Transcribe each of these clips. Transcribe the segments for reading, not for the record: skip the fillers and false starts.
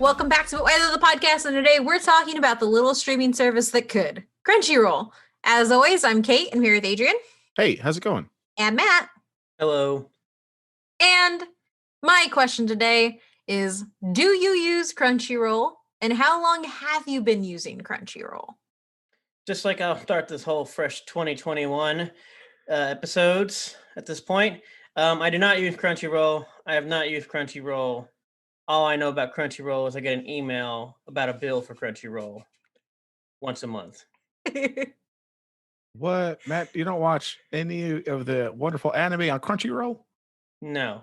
Welcome back to Weather the Podcast, and today we're talking about the little streaming service that could, Crunchyroll. As always, I'm Kate. I'm here with Adrian. Hey, how's it going? And Matt. Hello. And my question today is, do you use Crunchyroll, and how long have you been using Crunchyroll? Just like I'll start this whole fresh 2021 episodes at this point. I do not use Crunchyroll. I have not used Crunchyroll. All I know about Crunchyroll is I get an email about a bill for Crunchyroll once a month. What, Matt? You don't watch any of the wonderful anime on Crunchyroll? No.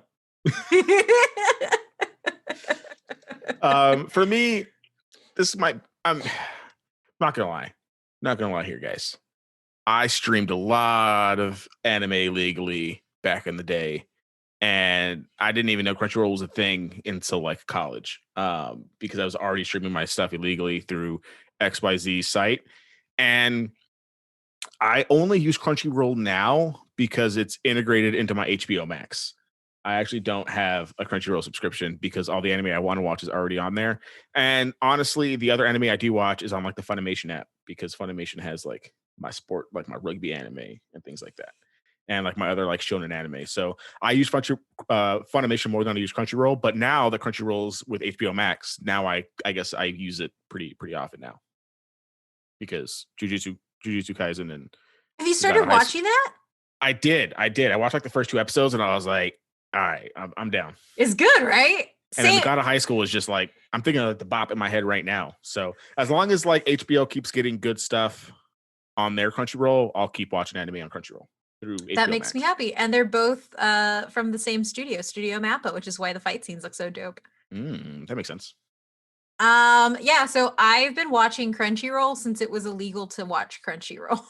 For me, I'm not gonna lie. Not gonna lie here, guys. I streamed a lot of anime legally back in the day, and I didn't even know Crunchyroll was a thing until like college, because I was already streaming my stuff illegally through XYZ site, and I only use Crunchyroll now because it's integrated into my HBO Max. I actually don't have a Crunchyroll subscription because all the anime I want to watch is already on there. And honestly, the other anime I do watch is on like the Funimation app because Funimation has like my sport, like my rugby anime and things like that. And like my other like shonen anime. So I use Funimation more than I use Crunchyroll. But now that Crunchyroll's with HBO Max, now I guess I use it pretty often now. Because Jujutsu Kaisen and Have you started watching that? I did. I watched like the first 2 episodes and I was like, all right, I'm down. It's good, right? And then God of High School is just like, I'm thinking of the bop in my head right now. So as long as like HBO keeps getting good stuff on their Crunchyroll, I'll keep watching anime on Crunchyroll through HBO That makes Max. me happy. And they're both from the same Studio Mappa, which is why the fight scenes look so dope. That makes sense. Yeah, so I've been watching Crunchyroll since it was illegal to watch Crunchyroll.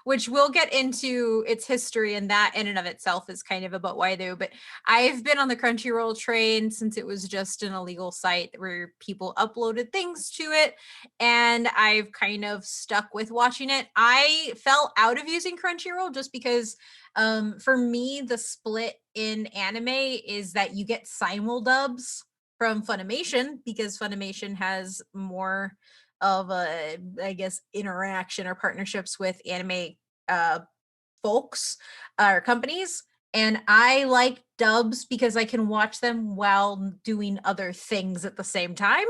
Which we'll get into its history, and that in and of itself is kind of about why though. But I've been on the Crunchyroll train since it was just an illegal site where people uploaded things to it, and I've kind of stuck with watching it. I fell out of using Crunchyroll just because for me, the split in anime is that you get simuldubs from Funimation because Funimation has more of a, I guess, interaction or partnerships with anime folks or companies. And I like dubs because I can watch them while doing other things at the same time.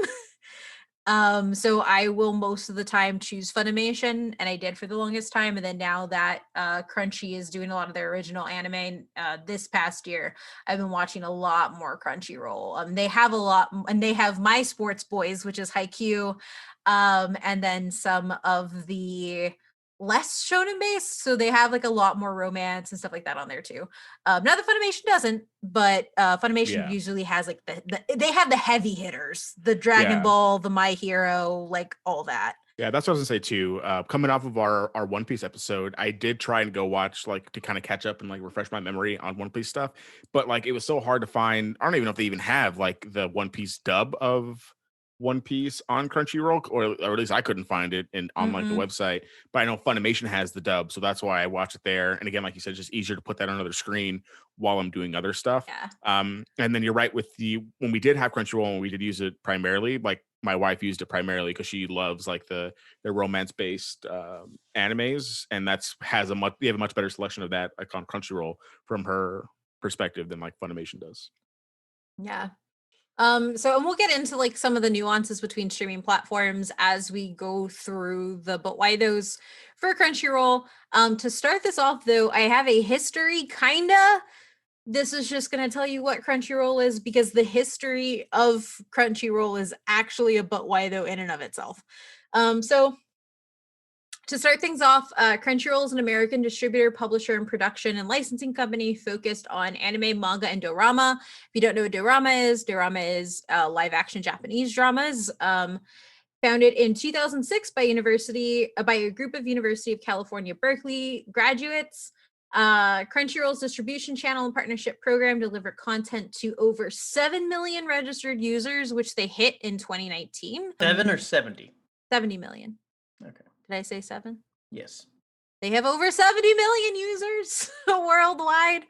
So I will most of the time choose Funimation, and I did for the longest time. And then now that Crunchy is doing a lot of their original anime this past year, I've been watching a lot more Crunchyroll. They have a lot, and they have My Sports Boys, which is Haikyuu, and then some of the less shonen based, so they have like a lot more romance and stuff like that on there too. Not that Funimation doesn't, but Funimation usually has like they have the heavy hitters, the Dragon Ball, the My Hero, like all that. Yeah, that's what I was gonna say too. Coming off of our One Piece episode, I did try and go watch like to kind of catch up and like refresh my memory on One Piece stuff, but like it was so hard to find. I don't even know if they even have like the One Piece dub of One Piece on Crunchyroll, or at least I couldn't find it on like the website. But I know Funimation has the dub, so that's why I watch it there. And again, like you said, it's just easier to put that on another screen while I'm doing other stuff. Yeah. And then you're right with when we did have Crunchyroll and we did use it primarily, like my wife used it primarily because she loves like the romance based animes, and they have a much better selection of that like on Crunchyroll from her perspective than like Funimation does. Yeah. And we'll get into like some of the nuances between streaming platforms as we go through but why those for Crunchyroll. To start this off though, I have a history kinda. This is just going to tell you what Crunchyroll is because the history of Crunchyroll is actually a but why though in and of itself. So to start things off, Crunchyroll is an American distributor, publisher, and production and licensing company focused on anime, manga, and dorama. If you don't know what dorama is live action Japanese dramas. Founded in 2006 by a group of University of California, Berkeley graduates. Crunchyroll's distribution channel and partnership program deliver content to over 7 million registered users, which they hit in 2019. 7 or 70? 70 million. Okay. Did I say 7? Yes. They have over 70 million users worldwide,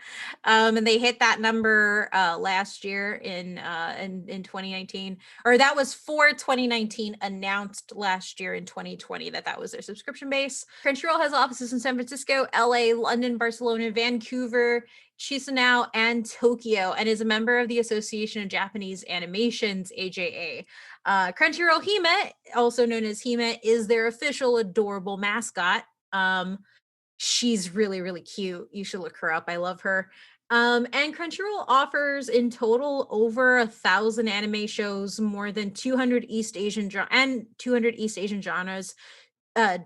and they hit that number last year in 2019, or that was for 2019, announced last year in 2020 that was their subscription base. Crunchyroll has offices in San Francisco, LA, London, Barcelona, Vancouver, Chisinau, and Tokyo, and is a member of the Association of Japanese Animations, AJA. Crunchyroll Hime, also known as Hime, is their official adorable mascot. She's really, really cute. You should look her up. I love her. And Crunchyroll offers in total over 1,000 anime shows, more than 200 East Asian and 200 East Asian genres,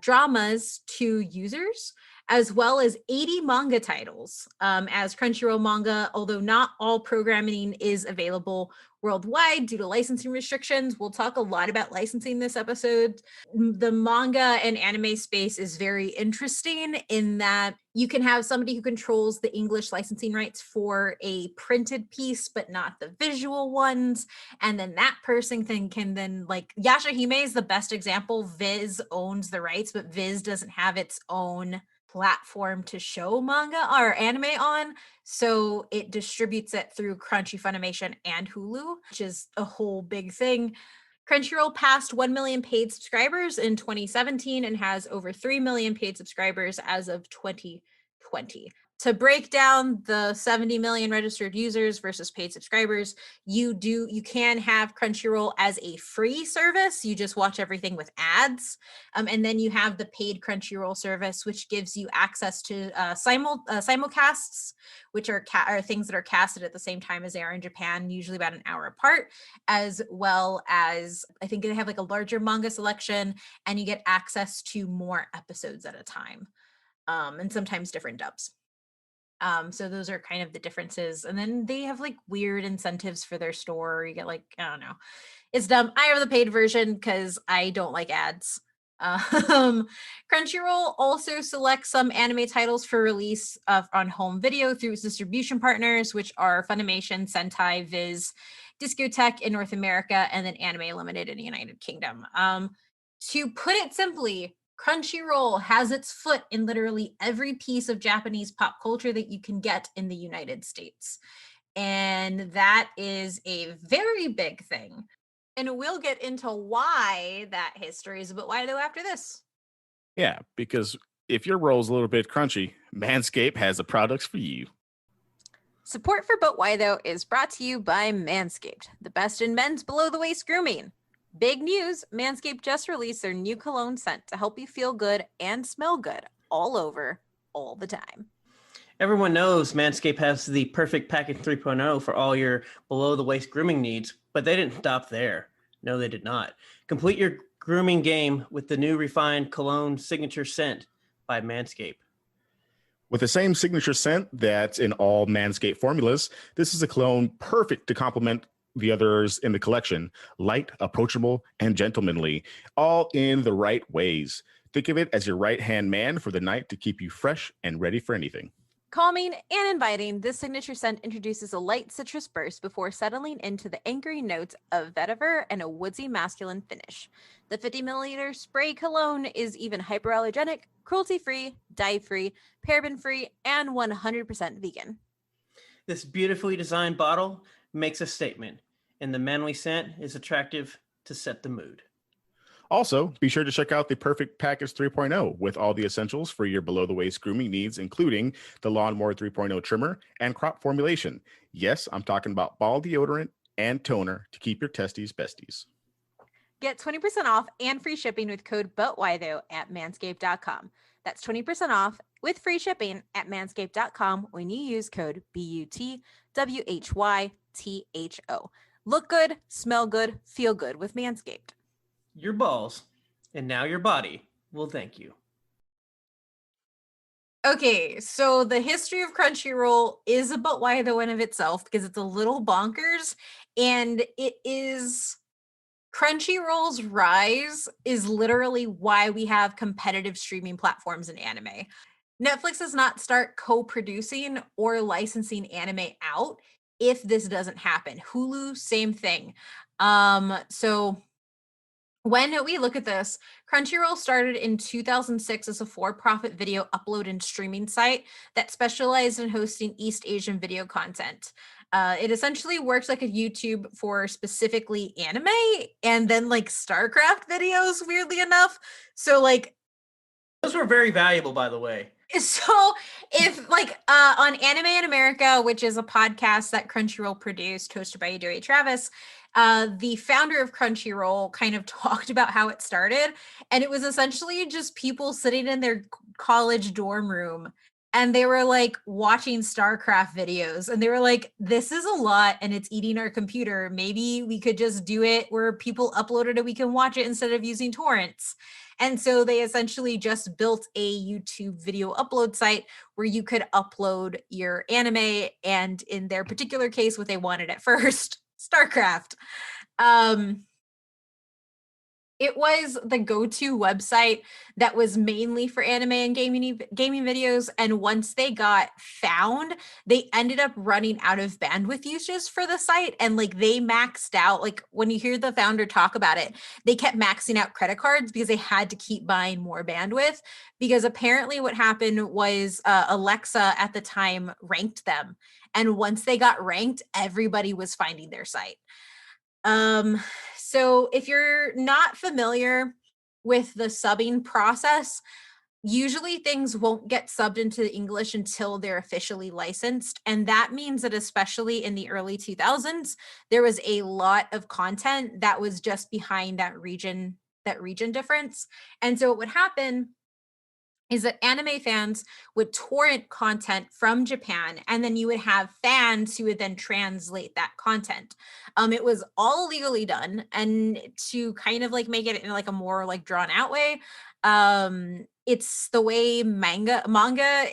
dramas to users, as well as 80 manga titles. As Crunchyroll manga, although not all programming is available worldwide due to licensing restrictions. We'll talk a lot about licensing this episode. The manga and anime space is very interesting in that you can have somebody who controls the English licensing rights for a printed piece, but not the visual ones. And then that person can then, like, Yashahime is the best example. Viz owns the rights, but Viz doesn't have its own platform to show manga or anime on, so it distributes it through Crunchy, Funimation, and Hulu, which is a whole big thing. Crunchyroll passed 1 million paid subscribers in 2017 and has over 3 million paid subscribers as of 2020. To break down the 70 million registered users versus paid subscribers, you can have Crunchyroll as a free service. You just watch everything with ads. And then you have the paid Crunchyroll service, which gives you access to simulcasts, which are things that are casted at the same time as they are in Japan, usually about an hour apart, as well as I think they have like a larger manga selection, and you get access to more episodes at a time, and sometimes different dubs. So those are kind of the differences. And then they have like weird incentives for their store. You get like, I don't know. It's dumb. I have the paid version because I don't like ads. Crunchyroll also selects some anime titles for release on home video through its distribution partners, which are Funimation, Sentai, Viz, Discotek in North America, and then Anime Limited in the United Kingdom. To put it simply, Crunchyroll has its foot in literally every piece of Japanese pop culture that you can get in the United States. And that is a very big thing. And we'll get into why that history is, but why though after this? Yeah, because if your roll's a little bit crunchy, Manscaped has the products for you. Support for But Why Though is brought to you by Manscaped, the best in men's below-the-waist grooming. Big news, Manscaped just released their new cologne scent to help you feel good and smell good all over, all the time. Everyone knows Manscaped has the perfect package 3.0 for all your below-the-waist grooming needs, but they didn't stop there. No, they did not. Complete your grooming game with the new refined cologne signature scent by Manscaped. With the same signature scent that's in all Manscaped formulas, this is a cologne perfect to complement the others in the collection. Light, approachable, and gentlemanly, all in the right ways. Think of it as your right-hand man for the night to keep you fresh and ready for anything. Calming and inviting, this signature scent introduces a light citrus burst before settling into the anchoring notes of vetiver and a woodsy masculine finish. The 50 milliliter spray cologne is even hyperallergenic, cruelty-free, dye-free, paraben-free, and 100% vegan. This beautifully designed bottle makes a statement, and the manly scent is attractive to set the mood. Also, be sure to check out the Perfect Package 3.0 with all the essentials for your below-the-waist grooming needs, including the Lawnmower 3.0 trimmer and crop formulation. Yes, I'm talking about ball deodorant and toner to keep your testes besties. Get 20% off and free shipping with code BUTWHYTHOUGH at manscaped.com. That's 20% off with free shipping at manscaped.com when you use code BUTWHYTHO. Look good, smell good, feel good with Manscaped. Your balls, and now your body, will thank you. Okay, so the history of Crunchyroll is about why though in of itself, because it's a little bonkers, and it is Crunchyroll's rise is literally why we have competitive streaming platforms in anime. Netflix does not start co-producing or licensing anime out if this doesn't happen. Hulu, same thing. So when we look at this, Crunchyroll started in 2006 as a for-profit video upload and streaming site that specialized in hosting East Asian video content. It essentially works like a YouTube for specifically anime and then like Starcraft videos, weirdly enough. So like Those were very valuable, by the way. so if like on Anime in America, which is a podcast that Crunchyroll produced, hosted by Edo A. Travis, the founder of Crunchyroll kind of talked about how it started. And it was essentially just people sitting in their college dorm room and they were like watching StarCraft videos. And they were like, this is a lot and it's eating our computer. Maybe we could just do it where people upload it and we can watch it instead of using torrents. And so they essentially just built a YouTube video upload site where you could upload your anime. And in their particular case, what they wanted at first, StarCraft. It was the go-to website that was mainly for anime and gaming videos. And once they got found, they ended up running out of bandwidth uses for the site. And like they maxed out, like when you hear the founder talk about it, they kept maxing out credit cards because they had to keep buying more bandwidth. Because apparently what happened was Alexa at the time ranked them. And once they got ranked, everybody was finding their site. So if you're not familiar with the subbing process, usually things won't get subbed into English until they're officially licensed. And that means that especially in the early 2000s, there was a lot of content that was just behind that region difference. And so what would happen is that anime fans would torrent content from Japan, and then you would have fans who would then translate that content. It was all legally done, and to kind of like make it in like a more like drawn out way, it's the way manga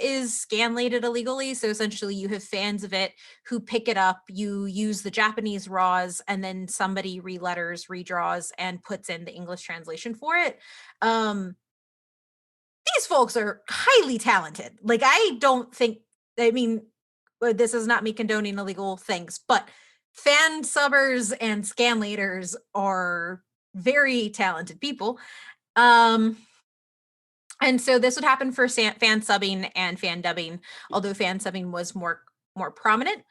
is scanlated illegally. So essentially, you have fans of it who pick it up, you use the Japanese raws, and then somebody reletters, redraws, and puts in the English translation for it. These folks are highly talented. Like, I don't think, I mean, this is not me condoning illegal things, but fan subbers and scanlators are very talented people. And so this would happen for fan subbing and fan dubbing, although fan subbing was more prominent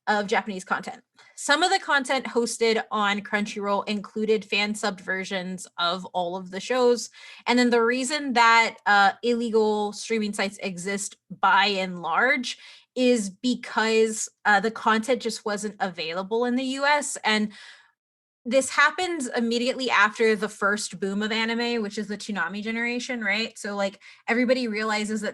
of Japanese content. Some of the content hosted on Crunchyroll included fan subbed versions of all of the shows. And then the reason that illegal streaming sites exist by and large is because the content just wasn't available in the US. And this happens immediately after the first boom of anime, which is the Toonami generation, right? So like everybody realizes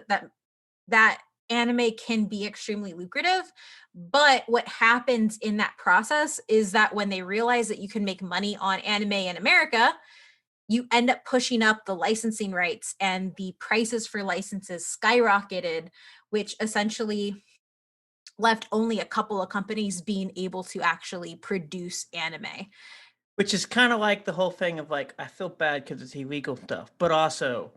that anime can be extremely lucrative. But what happens in that process is that when they realize that you can make money on anime in America, you end up pushing up the licensing rights and the prices for licenses skyrocketed, which essentially left only a couple of companies being able to actually produce anime. Which is kind of like the whole thing of like, I feel bad because it's illegal stuff, but also,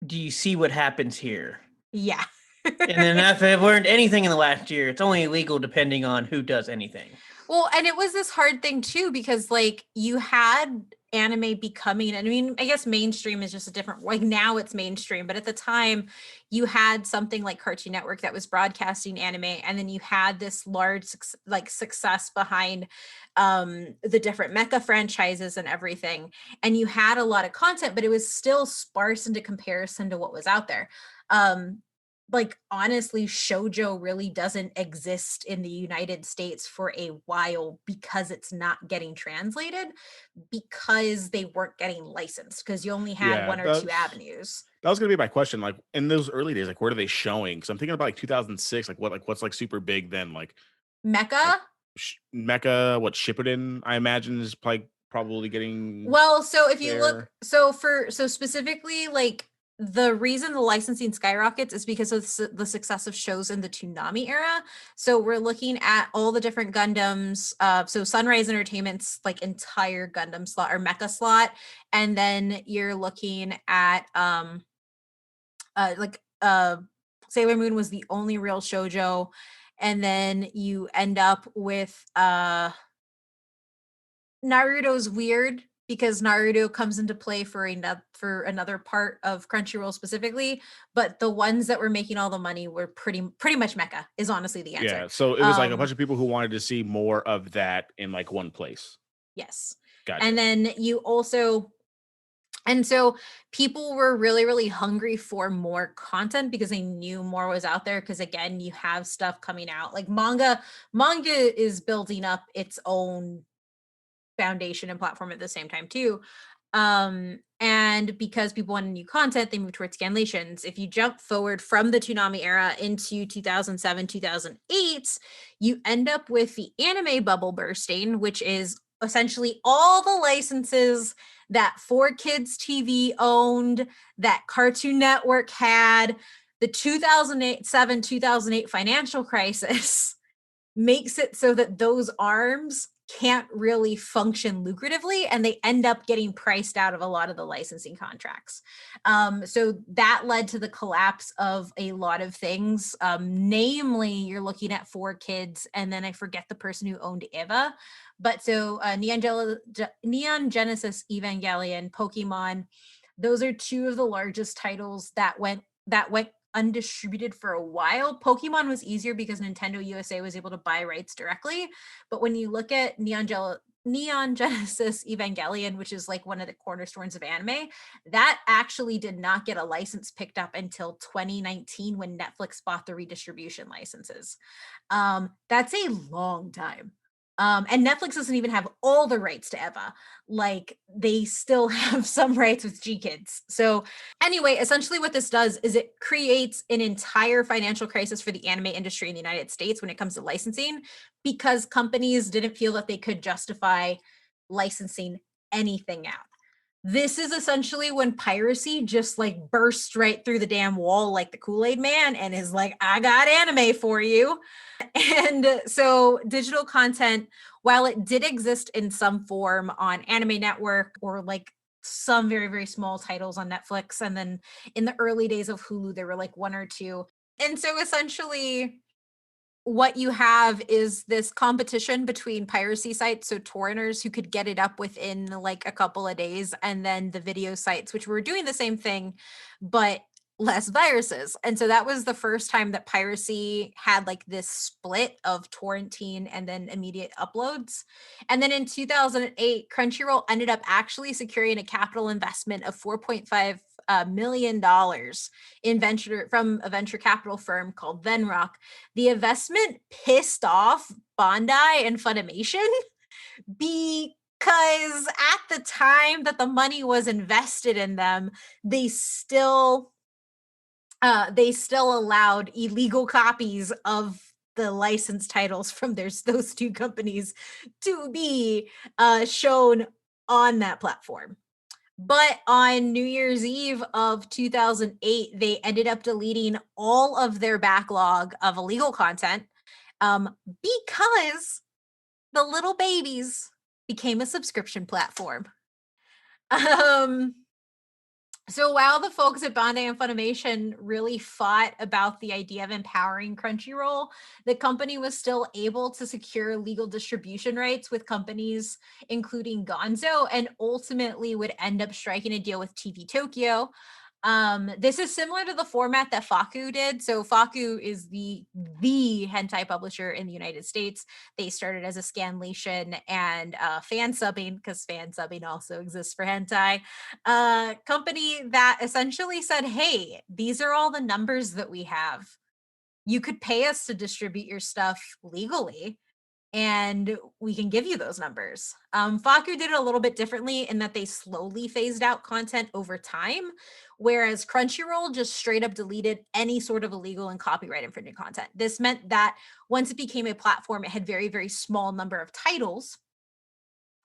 do you see what happens here? Yeah. And then if I've learned anything in the last year, it's only illegal depending on who does anything. Well, and it was this hard thing too, because like you had anime becoming, I mean, I guess mainstream is just a different, like now it's mainstream, but at the time you had something like Cartoon Network that was broadcasting anime, and then you had this large success behind the different mecha franchises and everything. And you had a lot of content, but it was still sparse into comparison to what was out there. Like honestly, shoujo really doesn't exist in the United States for a while because it's not getting translated, because they weren't getting licensed, because you only had one or two avenues. That was gonna be my question. Like in those early days, like what are they showing? Because I'm thinking about like 2006, like what's like super big then, like Mecha. Mecha, what Shippuden, I imagine is probably getting Well, so if you there. look, so specifically, like the reason the licensing skyrockets is because of the success of shows in the Toonami era. So we're looking at all the different Gundams. So Sunrise Entertainment's like entire Gundam slot or mecha slot, and then you're looking at Sailor Moon was the only real shoujo, and then you end up with Naruto's weird because Naruto comes into play for another part of Crunchyroll specifically, but the ones that were making all the money were pretty much mecha is honestly the answer. Yeah, so it was like a bunch of people who wanted to see more of that in like one place. Yes. Gotcha. And then you also, and so people were really, really hungry for more content because they knew more was out there. Because again, you have stuff coming out like manga is building up its own foundation and platform at the same time too. And because people wanted new content, they moved towards scanlations. If you jump forward from the Toonami era into 2007, 2008, you end up with the anime bubble bursting, which is essentially all the licenses that 4Kids TV owned, that Cartoon Network had. The 2008 financial crisis makes it so that those arms can't really function lucratively, and they end up getting priced out of a lot of the licensing contracts. So that led to the collapse of a lot of things. Namely, you're looking at 4Kids, and then I forget the person who owned Eva. But so Neon Genesis Evangelion, Pokemon, those are two of the largest titles that went undistributed for a while. Pokemon was easier because Nintendo USA was able to buy rights directly. But when you look at Neon Genesis Evangelion, which is like one of the cornerstones of anime, that actually did not get a license picked up until 2019 when Netflix bought the redistribution licenses. That's a long time. And Netflix doesn't even have all the rights to Eva. Like they still have some rights with G Kids. So anyway, essentially what this does is it creates an entire financial crisis for the anime industry in the United States when it comes to licensing, because companies didn't feel that they could justify licensing anything out. This is essentially when piracy just like burst right through the damn wall like the Kool-Aid Man and is like, I got anime for you. And so digital content, while it did exist in some form on Anime Network or like some very, very small titles on Netflix, and then in the early days of Hulu, there were like one or two. And so essentially what you have is this competition between piracy sites, so torrenters who could get it up within like a couple of days, and then the video sites, which were doing the same thing, but less viruses. And so that was the first time that piracy had like this split of torrenting and then immediate uploads. And then in 2008, Crunchyroll ended up actually securing a capital investment of $4.5 million from a venture capital firm called Venrock. The investment pissed off Bandai and Funimation because at the time that the money was invested in them, they still allowed illegal copies of the licensed titles from those two companies to be shown on that platform. But on New Year's Eve of 2008, they ended up deleting all of their backlog of illegal content because the little babies became a subscription platform. So while the folks at Bandai and Funimation really fought about the idea of empowering Crunchyroll, the company was still able to secure legal distribution rights with companies including Gonzo, and ultimately would end up striking a deal with TV Tokyo. This is similar to the format that Faku did. So Faku is the hentai publisher in the United States. They started as a scanlation and fan subbing, because fan subbing also exists for hentai, company that essentially said, hey, these are all the numbers that we have. You could pay us to distribute your stuff legally, and we can give you those numbers. Faku did it a little bit differently in that they slowly phased out content over time, whereas Crunchyroll just straight up deleted any sort of illegal and copyright infringing content. This meant that once it became a platform, it had very, very small number of titles.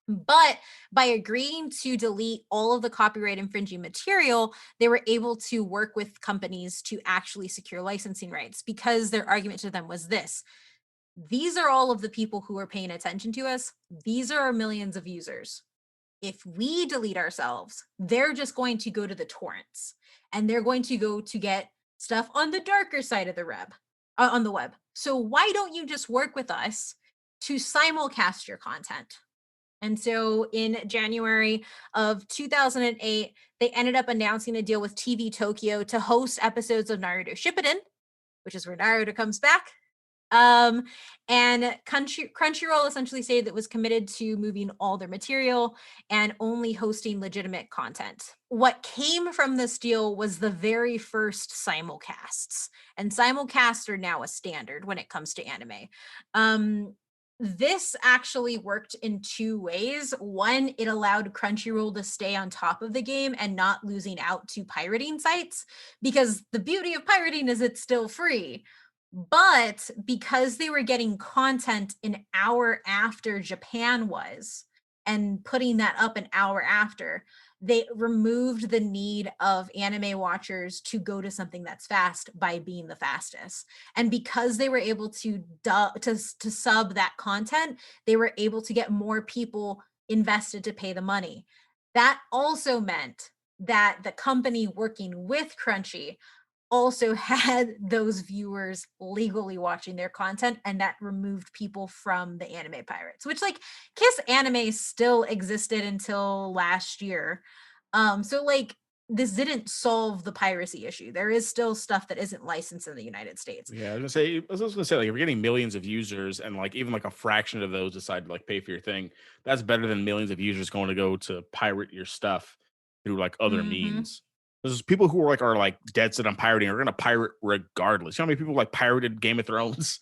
But by agreeing to delete all of the copyright infringing material, they were able to work with companies to actually secure licensing rights, because their argument to them was this: these are all of the people who are paying attention to us. These are our millions of users. If we delete ourselves, they're just going to go to the torrents, and they're going to go to get stuff on the darker side of the on the web. So why don't you just work with us to simulcast your content? And so in January of 2008, they ended up announcing a deal with TV Tokyo to host episodes of Naruto Shippuden, which is where Naruto comes back. And Crunchyroll essentially stated that it was committed to moving all their material and only hosting legitimate content. What came from this deal was the very first simulcasts, and simulcasts are now a standard when it comes to anime. This actually worked in two ways. One, it allowed Crunchyroll to stay on top of the game and not losing out to pirating sites, because the beauty of pirating is it's still free. But because they were getting content an hour after Japan was and putting that up an hour after, they removed the need of anime watchers to go to something that's fast by being the fastest. And because they were able to sub that content, they were able to get more people invested to pay the money. That also meant that the company working with Crunchy also had those viewers legally watching their content, and that removed people from the anime pirates, which, like, Kiss Anime still existed until last year. So like this didn't solve the piracy issue. There is still stuff that isn't licensed in the United States. Yeah, I was gonna say, like, if you're getting millions of users and like even like a fraction of those decide to like pay for your thing, that's better than millions of users going to go to pirate your stuff through like other Mm-hmm. means. There's people who are like dead set on pirating are gonna pirate regardless. You know how many people like pirated Game of Thrones?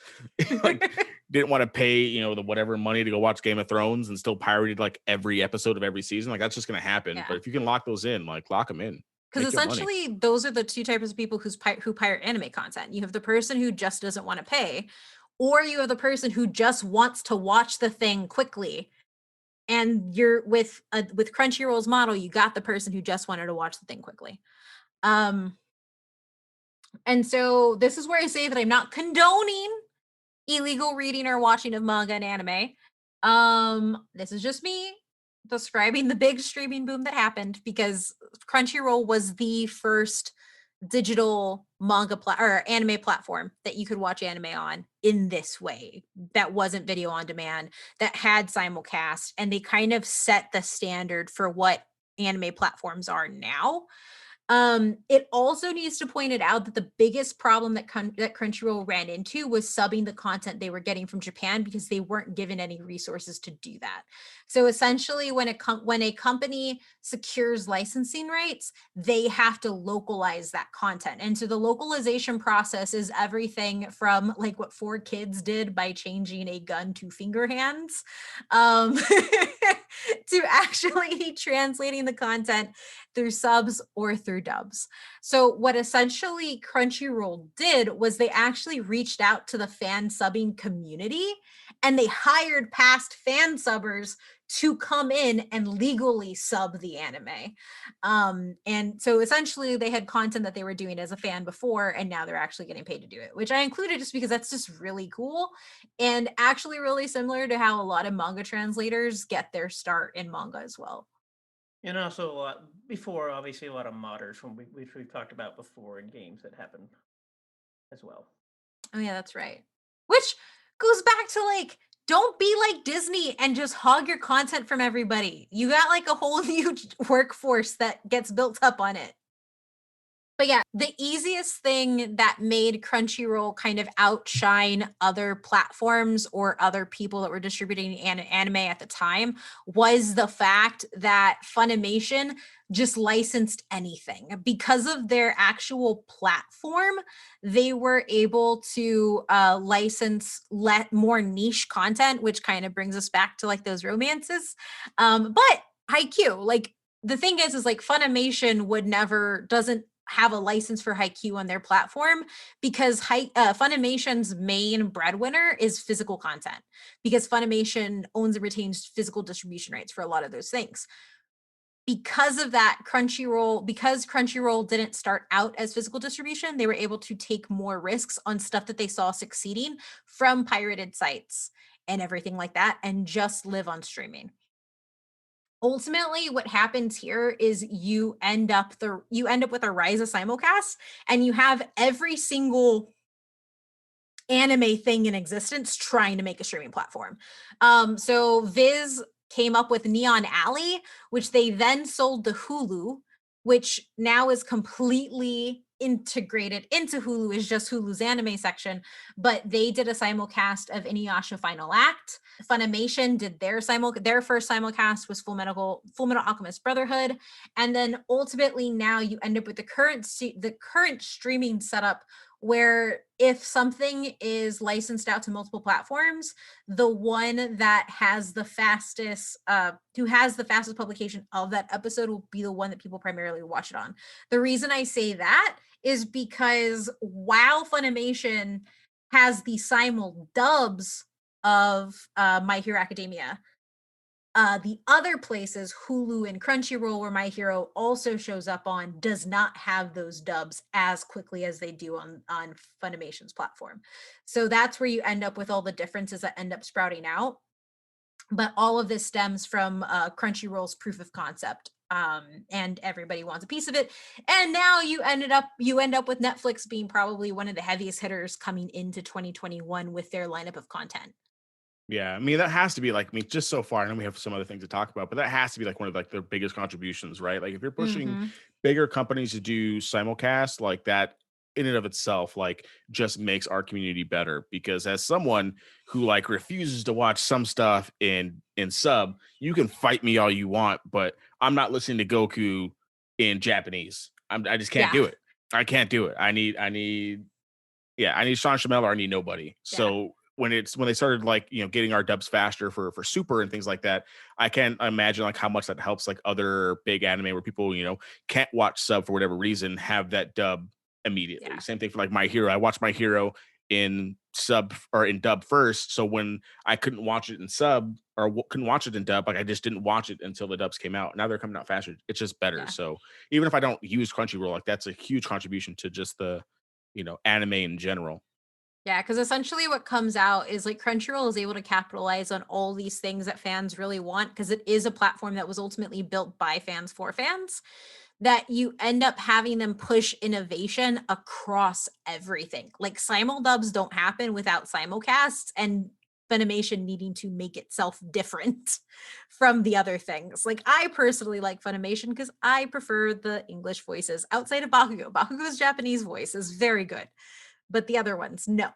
Like didn't want to pay, the whatever money to go watch Game of Thrones and still pirated like every episode of every season. Like that's just gonna happen. But Yeah. if you can lock those in, like lock them in. Because Make your money. essentially, those are the two types of people who pirate anime content. You have the person who just doesn't want to pay, or you have the person who just wants to watch the thing quickly. And you're with Crunchyroll's model, you got the person who just wanted to watch the thing quickly. And so this is where I say that I'm not condoning illegal reading or watching of manga and anime. This is just me describing the big streaming boom that happened, because Crunchyroll was the first digital manga or anime platform that you could watch anime on in this way, that wasn't video on demand, that had simulcast, and they kind of set the standard for what anime platforms are now. It also needs to point it out that the biggest problem that Crunchyroll ran into was subbing the content they were getting from Japan, because they weren't given any resources to do that. So essentially, when a company secures licensing rights, they have to localize that content. And so the localization process is everything from like what 4Kids did by changing a gun to finger hands, to actually translating the content through subs or through dubs. So what essentially Crunchyroll did was they actually reached out to the fan subbing community, and they hired past fan subbers to come in and legally sub the anime. And so essentially they had content that they were doing as a fan before, and now they're actually getting paid to do it, which I included just because that's just really cool, and actually really similar to how a lot of manga translators get their start in manga as well. And also a lot before, obviously, a lot of modders from which we've talked about before in games that happen as well. Oh yeah, that's right. Which goes back to like, don't be like Disney and just hog your content from everybody. You got like a whole new workforce that gets built up on it. But yeah, the easiest thing that made Crunchyroll kind of outshine other platforms or other people that were distributing anime at the time was the fact that Funimation just licensed anything. Because of their actual platform, they were able to let more niche content, which kind of brings us back to like those romances. But Haikyuu, like, the thing is like Funimation doesn't have a license for Haikyuu on their platform, because Funimation's main breadwinner is physical content, because Funimation owns and retains physical distribution rights for a lot of those things. Because of that, because Crunchyroll didn't start out as physical distribution, they were able to take more risks on stuff that they saw succeeding from pirated sites and everything like that, and just live on streaming. Ultimately, what happens here is you end up with a rise of simulcast, and you have every single anime thing in existence trying to make a streaming platform. So Viz came up with Neon Alley, which they then sold to Hulu, which now is completely integrated into Hulu, is just Hulu's anime section. But they did a simulcast of Inuyasha Final Act. Funimation did their first simulcast was Full Metal Alchemist Brotherhood, and then ultimately now you end up with the current streaming setup where if something is licensed out to multiple platforms, the one that has the fastest publication of that episode will be the one that people primarily watch it on. The reason I say that is because while Funimation has the simul dubs of My Hero Academia, the other places, Hulu and Crunchyroll, where My Hero also shows up on, does not have those dubs as quickly as they do on Funimation's platform. So that's where you end up with all the differences that end up sprouting out. But all of this stems from Crunchyroll's proof of concept, and everybody wants a piece of it. And now you end up with Netflix being probably one of the heaviest hitters coming into 2021 with their lineup of content. Yeah, I mean that has to be like, I mean, just so far. I know we have some other things to talk about, but that has to be like one of like their biggest contributions, right? Like if you're pushing bigger companies to do simulcast, like that in and of itself, like just makes our community better. Because as someone who like refuses to watch some stuff in sub, you can fight me all you want, but I'm not listening to Goku in Japanese. I just can't do it. I can't do it. I need Sean Shamel or I need nobody. So when they started like, you know, getting our dubs faster for Super and things like that, I can't imagine like how much that helps like other big anime where people, you know, can't watch sub for whatever reason, have that dub immediately. Same thing for like My Hero. I watched My Hero in sub or in dub first. So when I couldn't watch it in sub or couldn't watch it in dub, like I just didn't watch it until the dubs came out. Now they're coming out faster. It's just better. So even if I don't use Crunchyroll, like that's a huge contribution to just the, you know, anime in general. Yeah, because essentially what comes out is like Crunchyroll is able to capitalize on all these things that fans really want, because it is a platform that was ultimately built by fans for fans, that you end up having them push innovation across everything. Like simuldubs don't happen without simulcasts and Funimation needing to make itself different from the other things. Like I personally like Funimation because I prefer the English voices outside of Bakugo. Bakugo's Japanese voice is very good, but the other ones, no.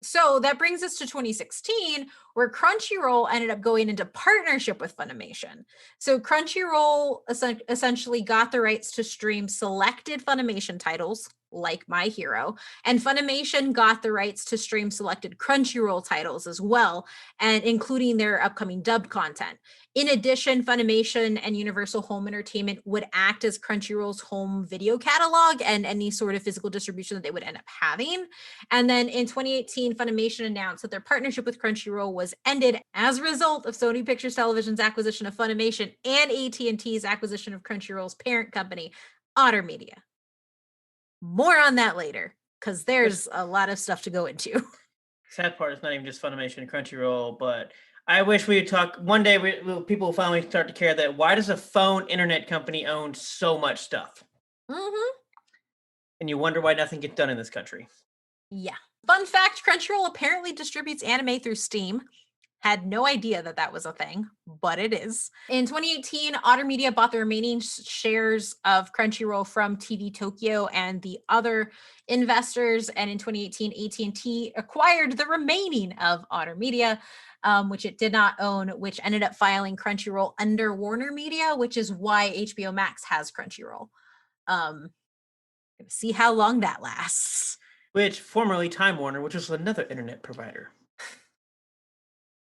So that brings us to 2016, where Crunchyroll ended up going into partnership with Funimation. So Crunchyroll essentially got the rights to stream selected Funimation titles like My Hero, and Funimation got the rights to stream selected Crunchyroll titles as well, and including their upcoming dubbed content. In addition, Funimation and Universal Home Entertainment would act as Crunchyroll's home video catalog and any sort of physical distribution that they would end up having. And then in 2018, Funimation announced that their partnership with Crunchyroll was ended as a result of Sony Pictures Television's acquisition of Funimation and AT&T's acquisition of Crunchyroll's parent company, Otter Media. More on that later, because there's a lot of stuff to go into. Sad part is not even just Funimation and Crunchyroll, but I wish we would talk one day. People will finally start to care that why does a phone internet company own so much stuff? And you wonder why nothing gets done in this country. Yeah. Fun fact, Crunchyroll apparently distributes anime through Steam. Had no idea that that was a thing, but it is. In 2018, Otter Media bought the remaining shares of Crunchyroll from TV Tokyo and the other investors. And in 2018, AT&T acquired the remaining of Otter Media, which it did not own, which ended up filing Crunchyroll under Warner Media, which is why HBO Max has Crunchyroll. See how long that lasts. Which formerly Time Warner, which was another internet provider.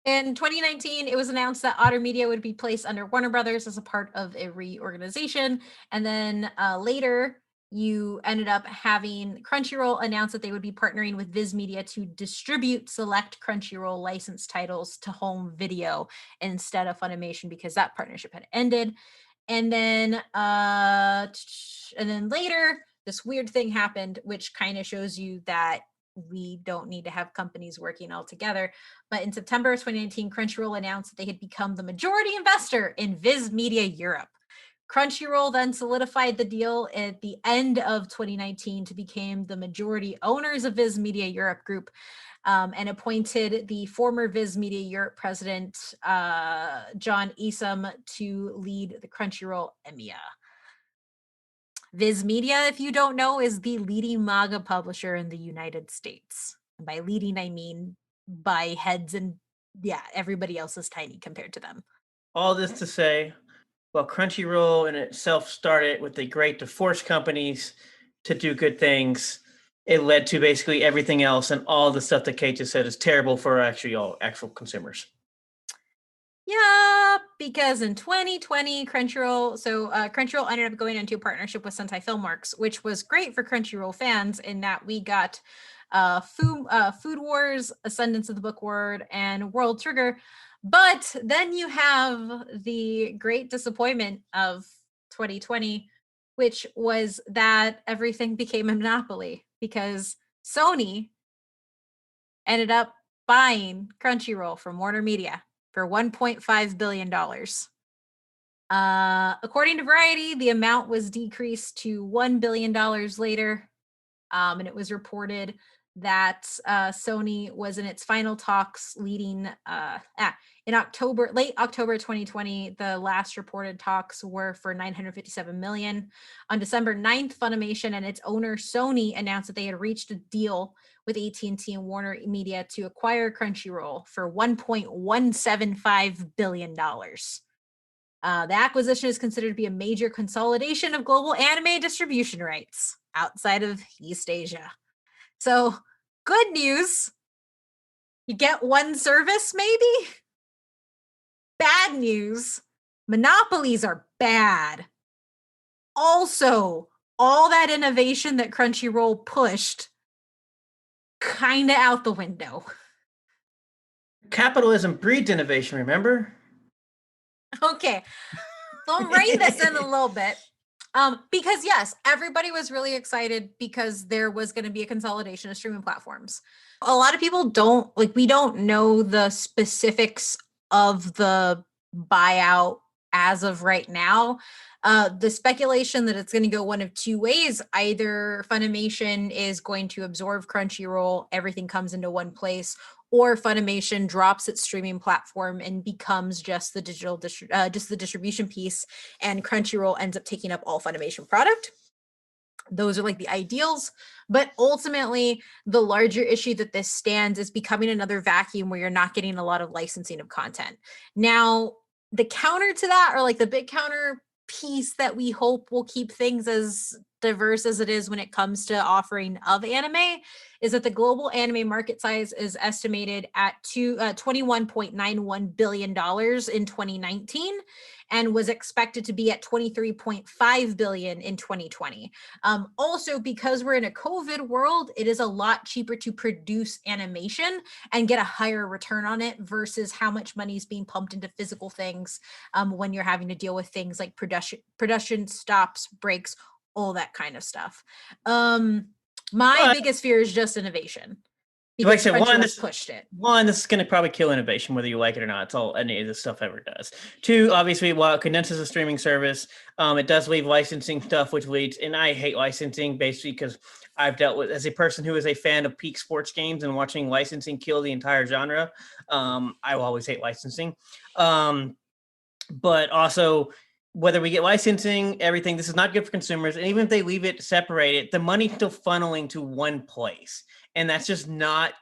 In 2019, it was announced that Otter Media would be placed under Warner Brothers as a part of a reorganization. And then later, you ended up having Crunchyroll announce that they would be partnering with Viz Media to distribute select Crunchyroll licensed titles to home video instead of Funimation, because that partnership had ended. And then later, this weird thing happened, which kind of shows you that we don't need to have companies working all together. But in September of 2019, Crunchyroll announced that they had become the majority investor in Viz Media Europe, Crunchyroll then solidified the deal at the end of 2019 to become the majority owners of Viz Media Europe Group, and appointed the former Viz Media Europe president, John Esom, to lead the Crunchyroll EMEA. Viz Media, if you don't know, is the leading manga publisher in the United States. And by leading, I mean by heads, and everybody else is tiny compared to them. All this to say, well, Crunchyroll in itself started with the great to force companies to do good things. It led to basically everything else, and all the stuff that Kate just said is terrible for actual consumers. Yeah, because in 2020, Crunchyroll ended up going into a partnership with Sentai Filmworks, which was great for Crunchyroll fans in that we got Food Wars, Ascendance of the Book Word, and World Trigger. But then you have the great disappointment of 2020, which was that everything became a monopoly because Sony ended up buying Crunchyroll from Warner Media for $1.5 billion. According to Variety, the amount was decreased to $1 billion later. And it was reported that Sony was in its final talks leading in late October 2020. The last reported talks were for $957 million. On December 9th, Funimation and its owner Sony announced that they had reached a deal with AT&T and Warner Media to acquire Crunchyroll for $1.175 billion. The acquisition is considered to be a major consolidation of global anime distribution rights outside of East Asia. So, good news. You get one service, maybe? Bad news. Monopolies are bad. Also, all that innovation that Crunchyroll pushed, kind of out the window. Capitalism breeds innovation, remember? Okay. So I'll rein this in a little bit. Because yes, everybody was really excited because there was going to be a consolidation of streaming platforms. A lot of people we don't know the specifics of the buyout as of right now. The speculation that it's going to go one of two ways. Either Funimation is going to absorb Crunchyroll, everything comes into one place, or Funimation drops its streaming platform and becomes just the distribution piece, and Crunchyroll ends up taking up all Funimation product. Those are like the ideals, but ultimately the larger issue that this stands is becoming another vacuum where you're not getting a lot of licensing of content. Now, the counter to that, or like the big counter piece that we hope will keep things as diverse as it is when it comes to offering of anime, is that the global anime market size is estimated at $21.91 billion in 2019 and was expected to be at $23.5 billion in 2020. Also, because we're in a COVID world, it is a lot cheaper to produce animation and get a higher return on it versus how much money is being pumped into physical things when you're having to deal with things like production stops, breaks, all that kind of stuff. My biggest fear is just innovation. Because like I said, pushed it. One, this is going to probably kill innovation, whether you like it or not. It's all any of this stuff ever does. Two, obviously, while it condenses a streaming service, it does leave licensing stuff, which leads, and I hate licensing basically because I've dealt with, as a person who is a fan of peak sports games and watching licensing kill the entire genre, I will always hate licensing. But also, whether we get licensing, everything, this is not good for consumers. And even if they leave it separated, the money's still funneling to one place. And that's just not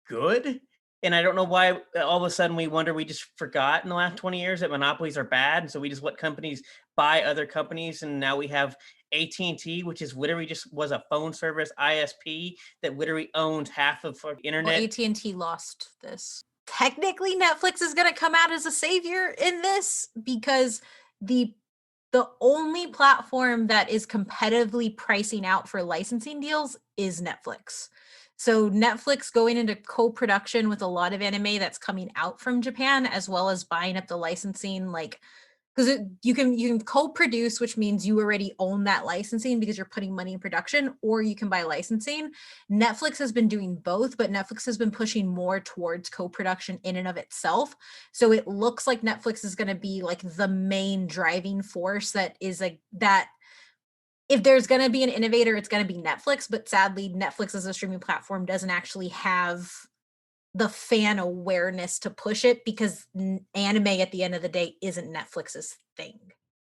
good. And I don't know why all of a sudden we wonder, we just forgot in the last 20 years that monopolies are bad. And so we just let companies buy other companies. And now we have AT&T, which is literally just was a phone service ISP that literally owns half of the internet. Well, AT&T lost this. Technically, Netflix is going to come out as a savior in this because the only platform that is competitively pricing out for licensing deals is Netflix. So Netflix going into co-production with a lot of anime that's coming out from Japan, as well as buying up the licensing, like because you can co-produce, which means you already own that licensing because you're putting money in production, or you can buy licensing. Netflix has been doing both, but Netflix has been pushing more towards co-production in and of itself. So it looks like Netflix is going to be like the main driving force that is like that. If there's going to be an innovator, it's going to be Netflix, but sadly Netflix as a streaming platform doesn't actually have the fan awareness to push it because anime at the end of the day isn't Netflix's thing.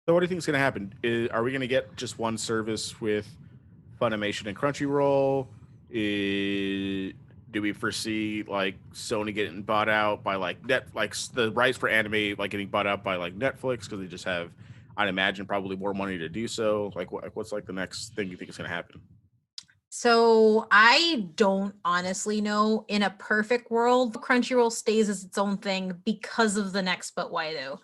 So what do you think is going to happen? Are we going to get just one service with Funimation and Crunchyroll? Do we foresee like Sony getting bought out by like the rights for anime like getting bought out by like Netflix because they just have, I'd imagine, probably more money to do so? Like what's like the next thing you think is going to happen? So I don't honestly know. In a perfect world, Crunchyroll stays as its own thing because of the next but why though.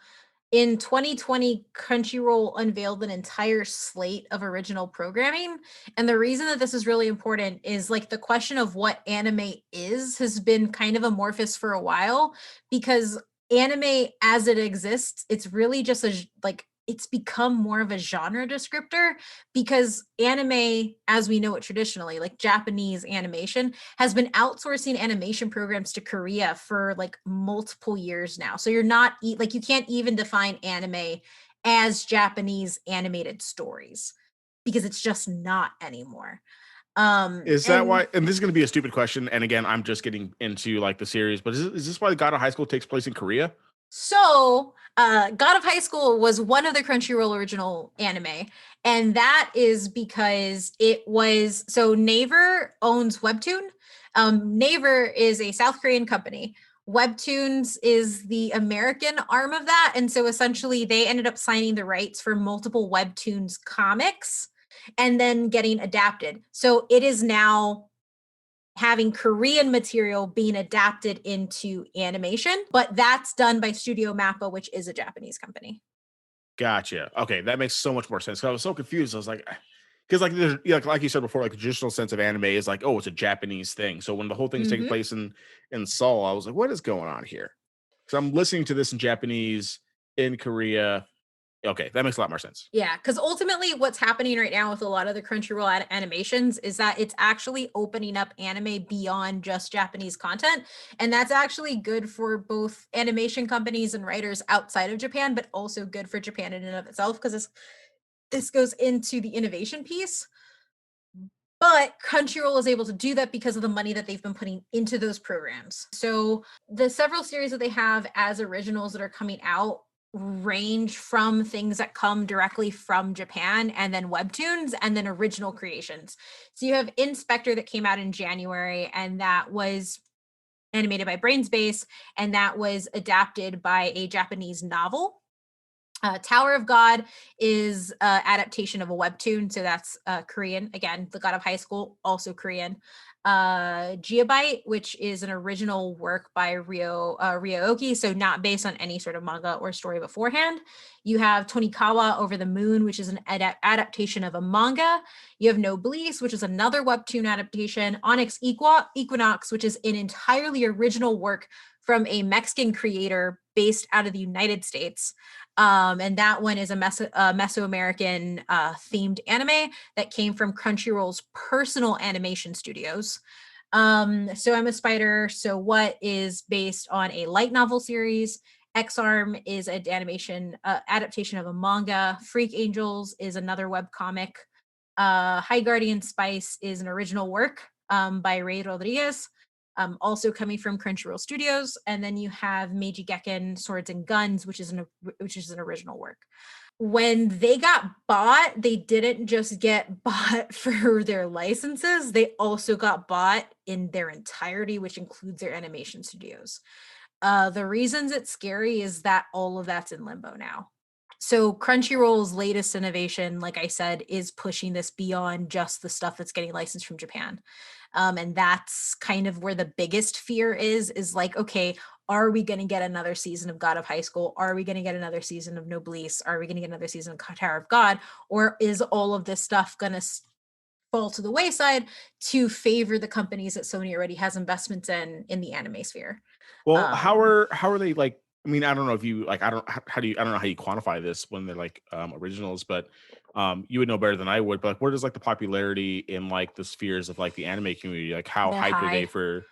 In 2020, Crunchyroll unveiled an entire slate of original programming. And the reason that this is really important is like the question of what anime is has been kind of amorphous for a while because anime as it exists, it's really just it's become more of a genre descriptor because anime, as we know it traditionally, like Japanese animation, has been outsourcing animation programs to Korea for like multiple years now. So you're not like you can't even define anime as Japanese animated stories because it's just not anymore. Is that why? And this is going to be a stupid question. And again, I'm just getting into like the series, but is this why God of High School takes place in Korea? So, God of High School was one of the Crunchyroll original anime, and that is because it was so Naver owns Webtoon. Naver is a South Korean company. Webtoons is the American arm of that, and so essentially they ended up signing the rights for multiple Webtoons comics and then getting adapted. So it is now having Korean material being adapted into animation, but that's done by Studio Mappa, which is a Japanese company. Gotcha. Okay, that makes so much more sense. I was so confused. I was like, because like there's like you said before, like the traditional sense of anime is like, oh, it's a Japanese thing. So when the whole thing's taking place in Seoul, I was like, what is going on here? Because I'm listening to this in Japanese in Korea. Okay, that makes a lot more sense. Yeah, because ultimately what's happening right now with a lot of the Crunchyroll animations is that it's actually opening up anime beyond just Japanese content. And that's actually good for both animation companies and writers outside of Japan, but also good for Japan in and of itself, because this goes into the innovation piece. But Crunchyroll is able to do that because of the money that they've been putting into those programs. So the several series that they have as originals that are coming out range from things that come directly from Japan and then webtoons and then original creations. So you have Inspector that came out in January, and that was animated by Brainspace, and that was adapted by a Japanese novel. Tower of God is adaptation of a webtoon, so that's Korean. Again, The God of High School, also Korean. Gigabyte, which is an original work by Ryo-Oki, so not based on any sort of manga or story beforehand. You have Tonikawa Over the Moon, which is an adaptation of a manga. You have Noblesse, which is another webtoon adaptation. Onyx Equinox, which is an entirely original work from a Mexican creator based out of the United States. And that one is a Mesoamerican themed anime that came from Crunchyroll's personal animation studios. So I'm a Spider. So What is based on a light novel series. X-Arm is an animation adaptation of a manga. Freak Angels is another webcomic. High Guardian Spice is an original work by Ray Rodriguez. Also coming from Crunchyroll Studios, and then you have Meiji Gekken Swords and Guns, which is an original work. When they got bought, they didn't just get bought for their licenses; they also got bought in their entirety, which includes their animation studios. The reasons it's scary is that all of that's in limbo now. So Crunchyroll's latest innovation, like I said, is pushing this beyond just the stuff that's getting licensed from Japan. And that's kind of where the biggest fear is like, okay, are we going to get another season of God of High School? Are we going to get another season of Noblesse? Are we going to get another season of Tower of God? Or is all of this stuff going to fall to the wayside to favor the companies that Sony already has investments in the anime sphere? Well, how are they like I mean, I don't know if you like. I don't. How do you? I don't know how you quantify this when they're like originals, but you would know better than I would. But like, where does like the popularity in like the spheres of like the anime community? Like, how They're hyped are they high. for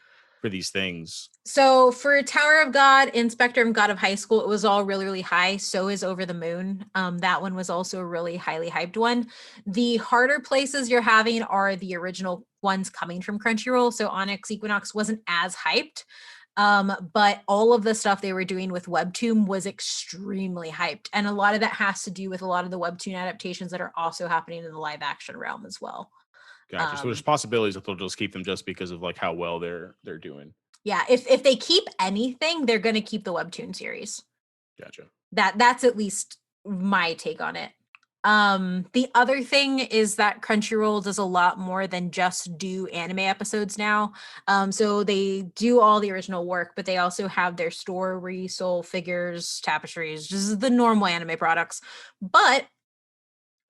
these things? So for Tower of God and Spectrum God of High School, it was all really, really high. So is Over the Moon. That one was also a really highly hyped one. The harder places you're having are the original ones coming from Crunchyroll. So Onyx Equinox wasn't as hyped. But all of the stuff they were doing with Webtoon was extremely hyped. And a lot of that has to do with a lot of the Webtoon adaptations that are also happening in the live action realm as well. Gotcha. So there's possibilities that they'll just keep them just because of like how well they're doing. Yeah, if they keep anything, they're going to keep the Webtoon series. Gotcha. That's at least my take on it. The other thing is that Crunchyroll does a lot more than just do anime episodes now. So they do all the original work, but they also have their store where you sell figures, tapestries, just the normal anime products. But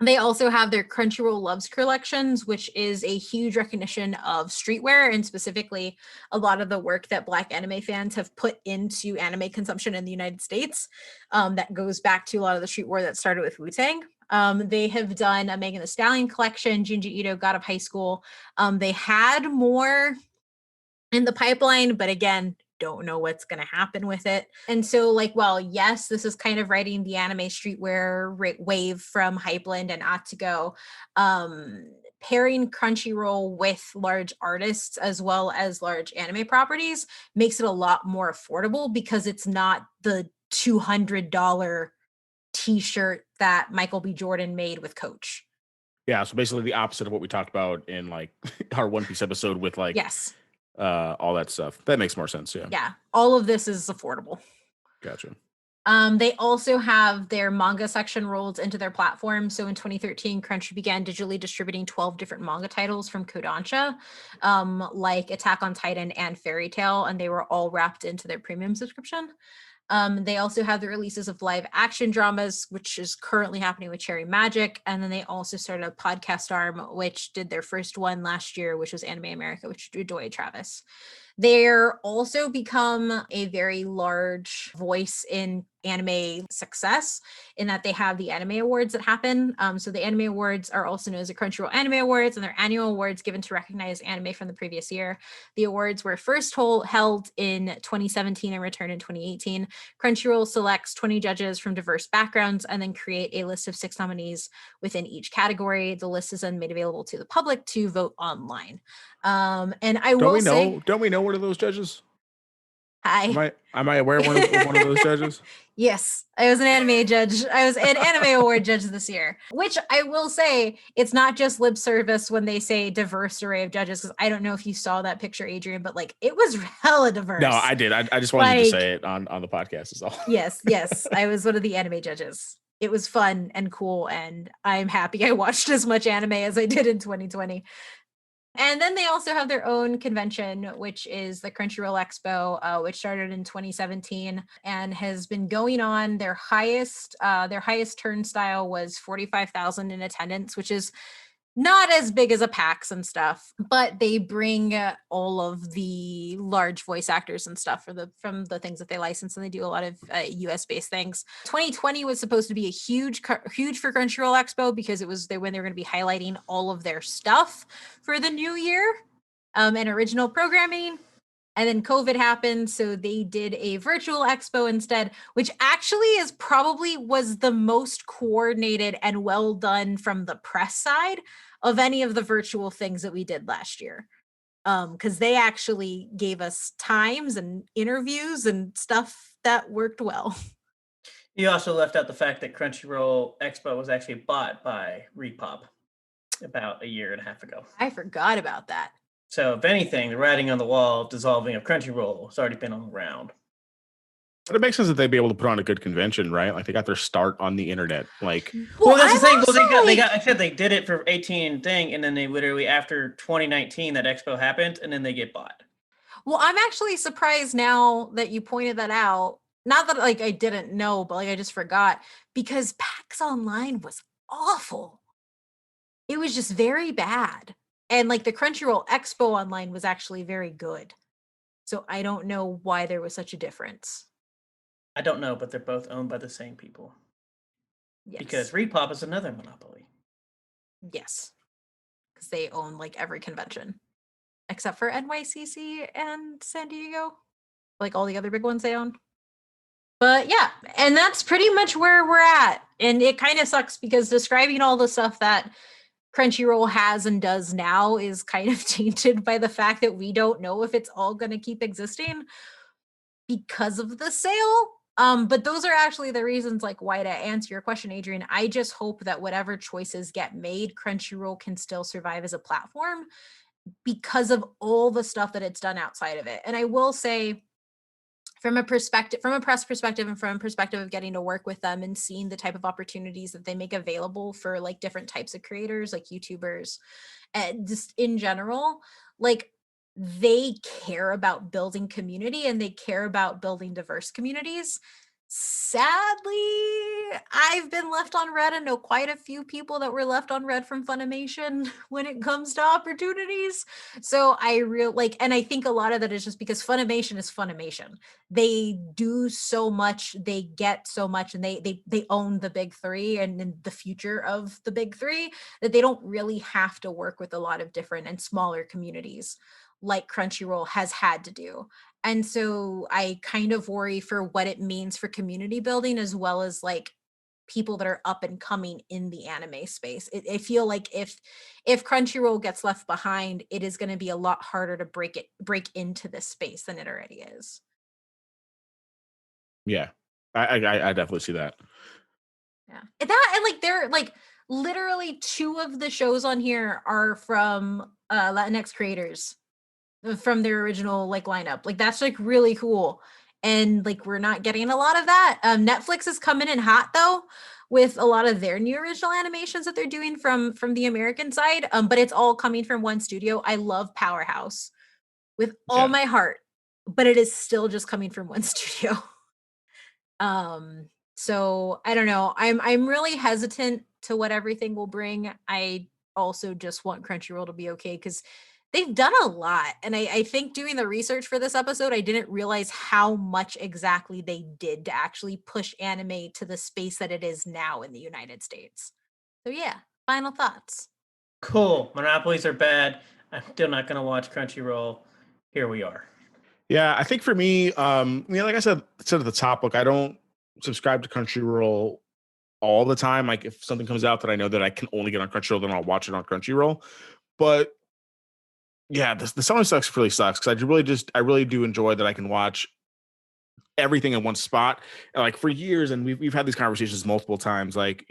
they also have their Crunchyroll Loves collections, which is a huge recognition of streetwear and specifically a lot of the work that Black anime fans have put into anime consumption in the United States. That goes back to a lot of the streetwear that started with Wu-Tang. They have done a Megan Thee Stallion collection, Junji Ito, God of High School. They had more in the pipeline, but again, don't know what's going to happen with it. And so, like, well, yes, this is kind of riding the anime streetwear wave from Hypeland and Atsugo. Pairing Crunchyroll with large artists as well as large anime properties makes it a lot more affordable because it's not the $200 t-shirt that Michael B. Jordan made with Coach. Yeah. So basically the opposite of what we talked about in like our One Piece episode with like Yes. all that stuff. That makes more sense. Yeah. Yeah. All of this is affordable. Gotcha. They also have their manga section rolled into their platform. So in 2013, Crunchy began digitally distributing 12 different manga titles from Kodansha, like Attack on Titan and Fairy Tail, and they were all wrapped into their premium subscription. They also have the releases of live action dramas, which is currently happening with Cherry Magic. And then they also started a podcast arm, which did their first one last year, which was Anime America, which did Joy Travis. They're also become a very large voice in anime success in that they have the anime awards that happen. So the anime awards are also known as the Crunchyroll Anime Awards, and they're annual awards given to recognize anime from the previous year. The awards were first held in 2017 and returned in 2018. Crunchyroll selects 20 judges from diverse backgrounds and then create a list of 6 nominees within each category. The list is then made available to the public to vote online. And I will say, don't we know one of those judges? Hi. Am I aware of one of those judges? Yes, I was an anime judge. I was an anime award judge this year, which I will say it's not just lip service when they say diverse array of judges. Because I don't know if you saw that picture, Adrian, but like it was hella diverse. No, I did. I just wanted you to say it on the podcast is all. Yes. I was one of the anime judges. It was fun and cool, and I'm happy I watched as much anime as I did in 2020. And then they also have their own convention, which is the Crunchyroll Expo, which started in 2017 and has been going on. Their highest turnstile was 45,000 in attendance, which is not as big as a PAX and stuff, but they bring all of the large voice actors and stuff from the things that they license, and they do a lot of US based things. 2020 was supposed to be a huge for Crunchyroll Expo because it was when they were going to be highlighting all of their stuff for the new year and original programming. And then COVID happened, so they did a virtual expo instead, which actually was the most coordinated and well done from the press side of any of the virtual things that we did last year. Because they actually gave us times and interviews and stuff that worked well. You also left out the fact that Crunchyroll Expo was actually bought by Repop about a year and a half ago. I forgot about that. So, if anything, the writing on the wall dissolving of Crunchyroll has already been on the round. But it makes sense that they'd be able to put on a good convention, right? Like they got their start on the internet. Like, well that's the thing. Well, I said they did it for 18 thing, and then they literally after 2019 that expo happened, and then they get bought. Well, I'm actually surprised now that you pointed that out. Not that like I didn't know, but like I just forgot because PAX Online was awful. It was just very bad. And like the Crunchyroll Expo Online was actually very good. So I don't know why there was such a difference. I don't know, but they're both owned by the same people. Because Yes. Repop is another monopoly. Yes. Because they own like every convention except for NYCC and San Diego. Like all the other big ones they own. But yeah, and that's pretty much where we're at. And it kind of sucks because describing all the stuff that Crunchyroll has and does now is kind of tainted by the fact that we don't know if it's all going to keep existing because of the sale. But those are actually the reasons, like, why, to answer your question, Adrian, I just hope that whatever choices get made, Crunchyroll can still survive as a platform because of all the stuff that it's done outside of it. And I will say, from a press perspective, and from a perspective of getting to work with them and seeing the type of opportunities that they make available for like different types of creators, like YouTubers, and just in general, like, they care about building community and they care about building diverse communities. Sadly, I've been left on red and know quite a few people that were left on red from Funimation when it comes to opportunities. So and I think a lot of that is just because Funimation is Funimation. They do so much, they get so much, and they own the big three and the future of the big three, that they don't really have to work with a lot of different and smaller communities like Crunchyroll has had to do. And so I kind of worry for what it means for community building, as well as like people that are up and coming in the anime space. I feel like if Crunchyroll gets left behind, it is going to be a lot harder to break into this space than it already is. Yeah, I definitely see that. Yeah. And like they're like literally two of the shows on here are from Latinx creators from their original like lineup. Like that's like really cool. And like we're not getting a lot of that. Netflix is coming in hot though with a lot of their new original animations that they're doing from the American side. But it's all coming from one studio. I love Powerhouse with all Yeah. my heart, but it is still just coming from one studio. So I don't know. I'm really hesitant to what everything will bring. I also just want Crunchyroll to be okay because they've done a lot. And I think doing the research for this episode, I didn't realize how much exactly they did to actually push anime to the space that it is now in the United States. So yeah, final thoughts. Cool. Monopolies are bad. I'm still not going to watch Crunchyroll. Here we are. Yeah, I think for me, like I said at the top, look, I don't subscribe to Crunchyroll all the time. Like if something comes out that I know that I can only get on Crunchyroll, then I'll watch it on Crunchyroll. But yeah, the Sony sucks really sucks because I really do enjoy that I can watch everything in one spot. And like for years, and we've had these conversations multiple times, like,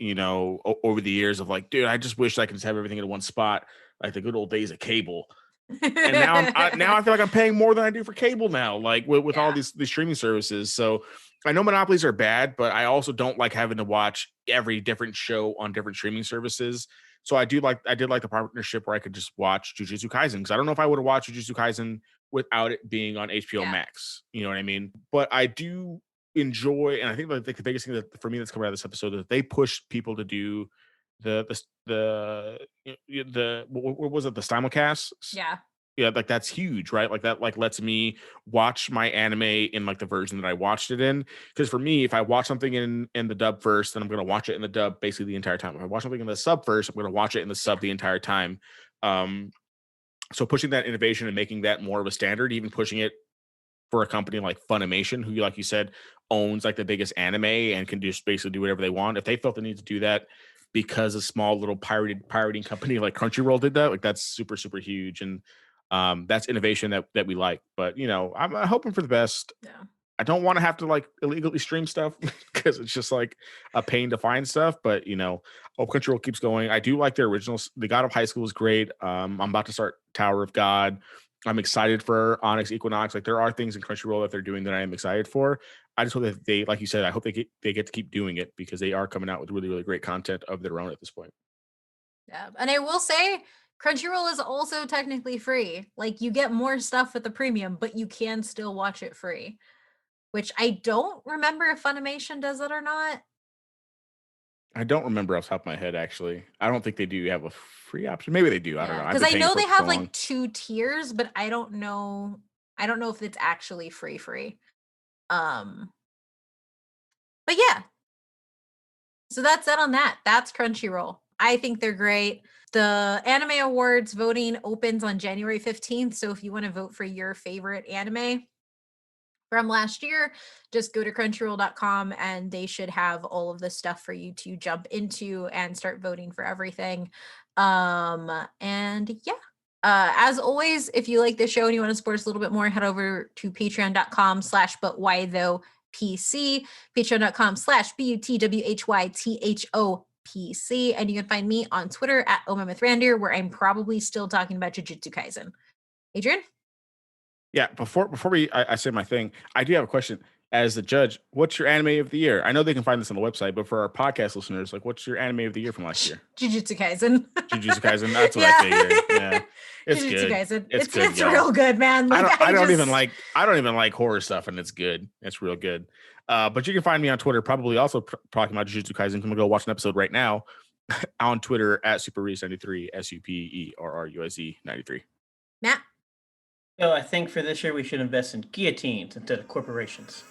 over the years of like, dude, I just wish I could just have everything in one spot, like the good old days of cable. And now I feel like I'm paying more than I do for cable now, like with all Yeah. these streaming services. So I know monopolies are bad, but I also don't like having to watch every different show on different streaming services. So I did like the partnership where I could just watch Jujutsu Kaisen, because I don't know if I would have watched Jujutsu Kaisen without it being on HBO Yeah. Max. You know what I mean? But I do enjoy, and I think like the biggest thing that for me that's coming out of this episode is that they push people to do what was it, the simulcast? Yeah. Yeah, like that's huge, right? Like that like lets me watch my anime in like the version that I watched it in. Because for me, if I watch something in the dub first, then I'm gonna watch it in the dub basically the entire time. If I watch something in the sub first, I'm gonna watch it in the sub the entire time. So pushing that innovation and making that more of a standard, even pushing it for a company like Funimation, who, like you said, owns like the biggest anime and can just basically do whatever they want. If they felt the need to do that because a small little pirating company like Crunchyroll did that, like that's super, super huge. And that's innovation that we like. But I'm hoping for the best. Yeah. I don't want to have to like illegally stream stuff because it's just like a pain to find stuff. But hope Crunchyroll keeps going. I do like their originals. The God of High School is great. I'm about to start Tower of God. I'm excited for Onyx Equinox. Like there are things in Crunchyroll that they're doing that I am excited for. I just hope that they, like you said, I hope they get to keep doing it because they are coming out with really, really great content of their own at this point. Yeah. And I will say Crunchyroll is also technically free. Like you get more stuff with the premium, but you can still watch it free, which I don't remember if Funimation does it or not. I don't remember off the top of my head, actually. I don't think they do have a free option. Maybe they do. I don't know. I've Because been I paying know for they it for so have long. like 2 tiers, but I don't know if it's actually free. But yeah. So that's it on that. That's Crunchyroll. I think they're great. The Anime Awards voting opens on January 15th. So if you want to vote for your favorite anime from last year, just go to crunchyroll.com and they should have all of the stuff for you to jump into and start voting for everything. And yeah. As always, if you like this show and you want to support us a little bit more, head over to patreon.com/butwhythoughpc, patreon.com/butwhythopc, and you can find me on Twitter at omamithrandir, where I'm probably still talking about Jujutsu Kaisen. Adrian? Yeah, before I say my thing, I do have a question. As the judge, what's your anime of the year? I know they can find this on the website, but for our podcast listeners, like, what's your anime of the year from last year? Jujutsu Kaisen. Jujutsu Kaisen. That's what I figured. Yeah, it's Jujutsu good. Kaisen. It's good, It's y'all. real good, man. Like, I don't even like horror stuff, and it's good. It's real good. But you can find me on Twitter, probably also talking about Jujutsu Kaisen. I'm gonna go watch an episode right now on Twitter at SuperRuiz93, SuperRuiz93. Matt? So I think for this year we should invest in guillotines instead of corporations.